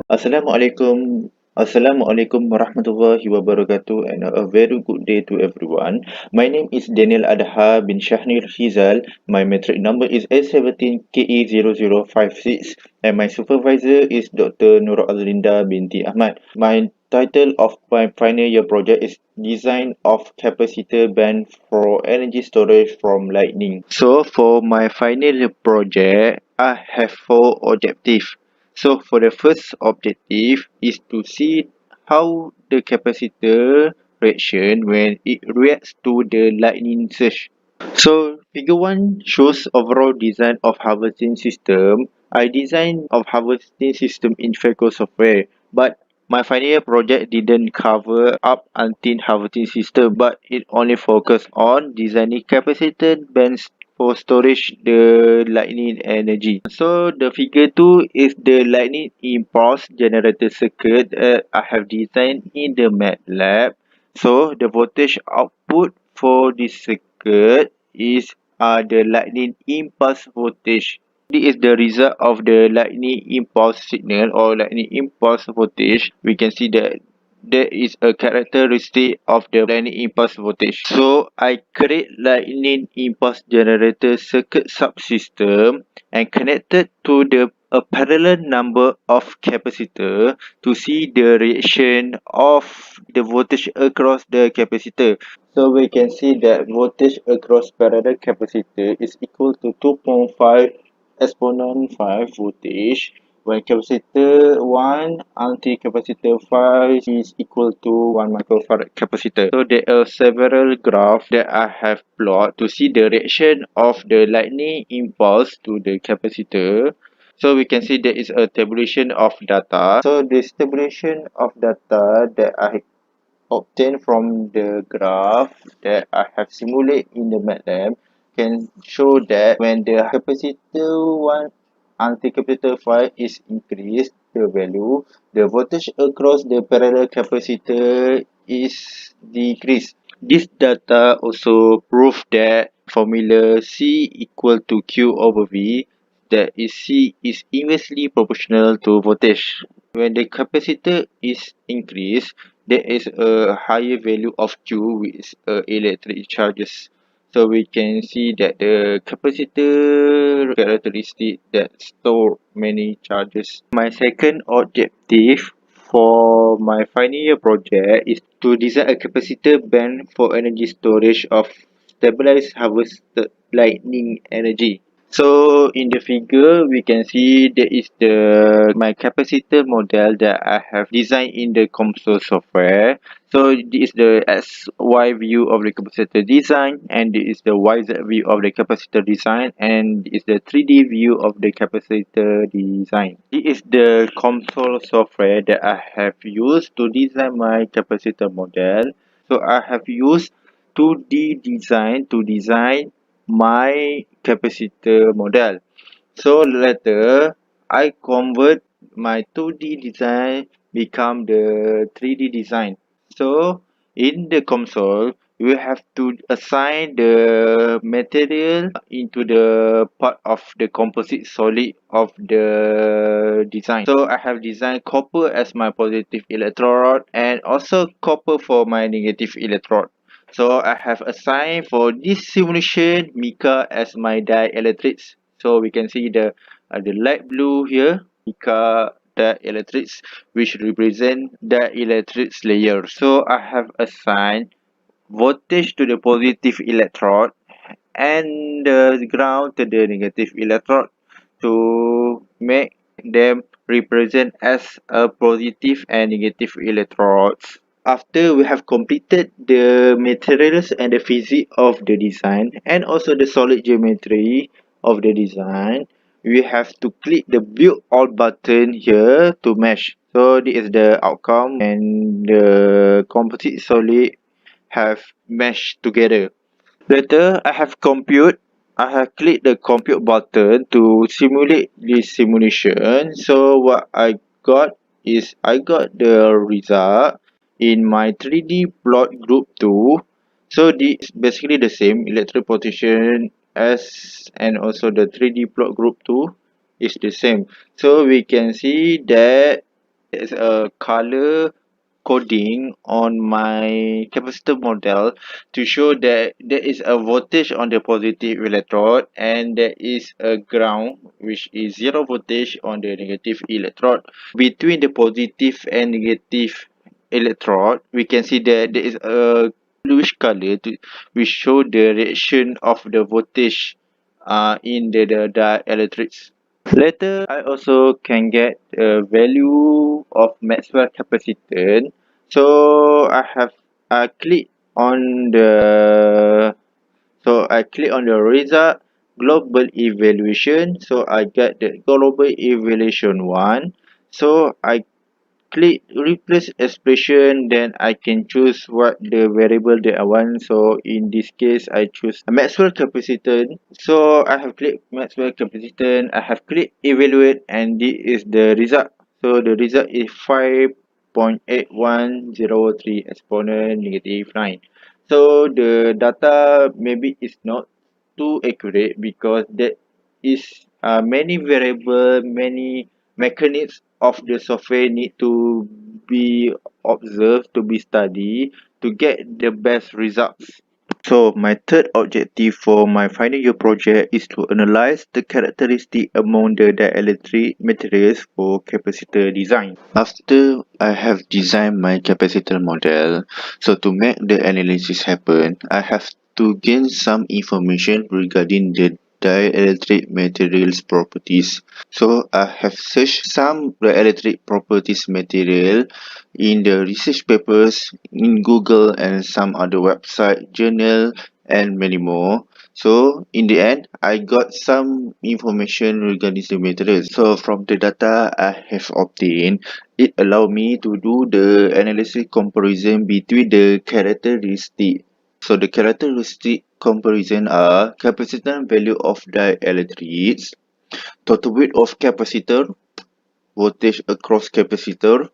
Assalamualaikum warahmatullahi wabarakatuh and a very good day to everyone. My name is Daniel Adha bin Shahnir Rizal. My metric number is A17KE0056 and my supervisor is Dr. Nur Azlinda binti Ahmad. My title of my final year project is Design of Capacitor Band for Energy Storage from Lightning. So for my final year project, I have four objectives. So for the first objective is to see how the capacitor reaction when it reacts to the lightning surge. So figure 1 shows overall design of harvesting system. I designed of harvesting system in FECO software, but my final year project didn't cover up until harvesting system, but it only focused on designing capacitor bands for storage the lightning energy. So the figure 2 is the lightning impulse generator circuit I have designed in the MATLAB. So the voltage output for this circuit is the lightning impulse voltage. This is the result of the lightning impulse signal or lightning impulse voltage. We can see that there is a characteristic of the lightning impulse voltage. So I create lightning impulse generator circuit subsystem and connected to the a parallel number of capacitor to see the reaction of the voltage across the capacitor. So we can see that voltage across parallel capacitor is equal to 2.5 exponent 5 voltage when capacitor 1 until capacitor 5 is equal to 1 microfarad capacitor. So there are several graphs that I have plotted to see the reaction of the lightning impulse to the capacitor. So we can see there is a tabulation of data. So this tabulation of data that I obtained from the graph that I have simulated in the MATLAB can show that when the capacitor 1 until capacitor 5 is increased, the value, the voltage across the parallel capacitor is decreased. This data also prove that formula C equal to Q over V, that is C is inversely proportional to voltage. When the capacitor is increased, there is a higher value of Q, which is electric charges. So we can see that the capacitor characteristic that store many charges. My second objective for my final year project is to design a capacitor band for energy storage of stabilized harvested lightning energy. So in the figure, we can see there is the my capacitor model that I have designed in the COMSOL software. So this is the XY view of the capacitor design, and this is the YZ view of the capacitor design, and this is the 3D view of the capacitor design. This is the COMSOL software that I have used to design my capacitor model. So I have used 2D design to design my capacitor model. So later I convert my 2D design become the 3D design. So in the console we have to assign the material into the part of the composite solid of the design. So I have designed copper as my positive electrode and also copper for my negative electrode. So I have assigned for this simulation mica as my dielectrics. So we can see the light blue here, mica dielectrics, which represent the electrics layer. So I have assigned voltage to the positive electrode and the ground to the negative electrode to make them represent as a positive and negative electrodes. After we have completed the materials and the physics of the design and also the solid geometry of the design, we have to click the build all button here to mesh. So this is the outcome and the composite solid have meshed together. Later, I have clicked the compute button to simulate this simulation. So what I got is I got the result in my 3D plot group 2. So this is basically the same electric potential as and also the 3D plot group 2 is the same. So we can see that There's a color coding on my capacitor model to show that there is a voltage on the positive electrode and there is a ground which is zero voltage on the negative electrode. Between the positive and negative electrode, we can see that there is a bluish color which show the reaction of the voltage in the dielectrics. Later, I also can get a value of Maxwell capacitance. So I click on the I click on the result global evaluation. So I get the global evaluation one. So I click replace expression, then I can choose what the variable that I want. So in this case I choose Maxwell capacitance. So I have clicked Maxwell capacitance, I have clicked evaluate, and this is the result. So the result is 5.8103 exponent negative 9. So the data maybe is not too accurate because there is many variable, many mechanics of the software need to be observed, to be studied, to get the best results. So my third objective for my final year project is to analyze the characteristic among the dielectric materials for capacitor design. After I have designed my capacitor model, so to make the analysis happen, I have to gain some information regarding the dielectric materials properties. So I have searched some dielectric properties material in the research papers in Google and some other website, journal, and many more. So in the end, I got some information regarding the materials. So from the data I have obtained, it allowed me to do the analysis comparison between the characteristic. So the characteristic comparison are capacitance value of dielectrics, total weight of capacitor, voltage across capacitor,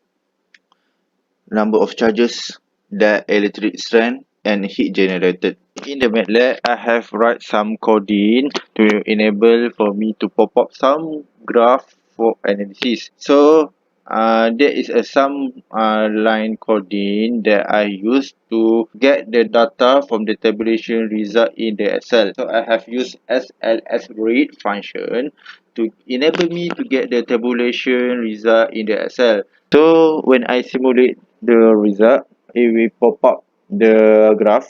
number of charges, dielectric strength, and heat generated. In the MATLAB, I have write some coding to enable for me to pop up some graph for analysis. So there is a some line coding that I use to get the data from the tabulation result in the Excel. So I have used SLS read function to enable me to get the tabulation result in the Excel. So when I simulate the result, it will pop up the graph.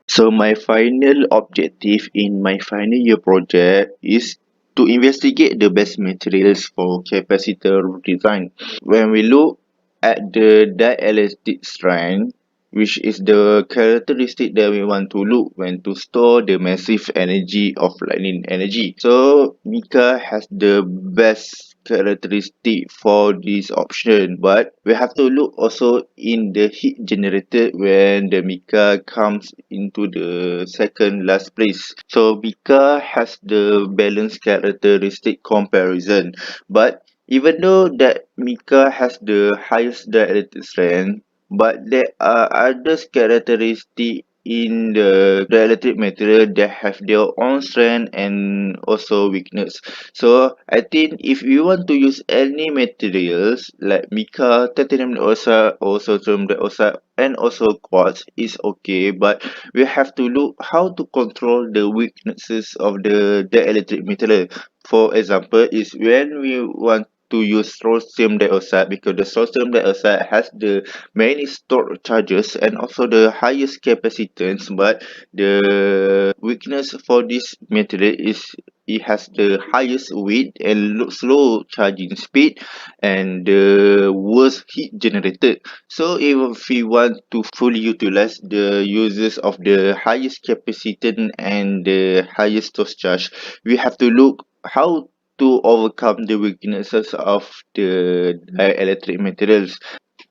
So my final objective in my final year project is to investigate the best materials for capacitor design. When we look at the dielectric strength, which is the characteristic that we want to look when to store the massive energy of lightning energy. So mica has the best characteristic for this option, but we have to look also in the heat generated when the mica comes into the second last place. So mica has the balanced characteristic comparison, but even though that mica has the highest dielectric strength, but there are other characteristics in the dielectric material that have their own strength and also weakness. So I think if you want to use any materials like mica, titanium dioxide, or sodium dioxide, and also quartz is okay, but we have to look how to control the weaknesses of the dielectric material. For example, is when we want to use sodium dioxide, because the sodium dioxide has the many stored charges and also the highest capacitance, but the weakness for this material is it has the highest weight and slow charging speed and the worst heat generated. So if we want to fully utilize the uses of the highest capacitance and the highest charge, we have to look how to overcome the weaknesses of the dielectric materials.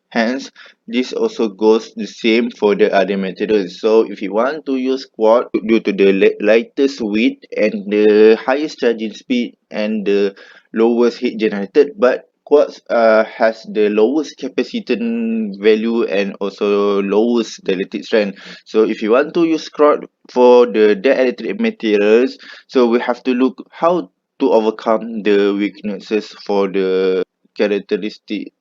Hence, this also goes the same for the other materials. So if you want to use quad due to the lightest weight and the highest charging speed and the lowest heat generated, but quartz has the lowest capacitance value and also lowest dielectric strength. So if you want to use quad for the dielectric materials, so we have to look how to overcome the weaknesses for the characteristic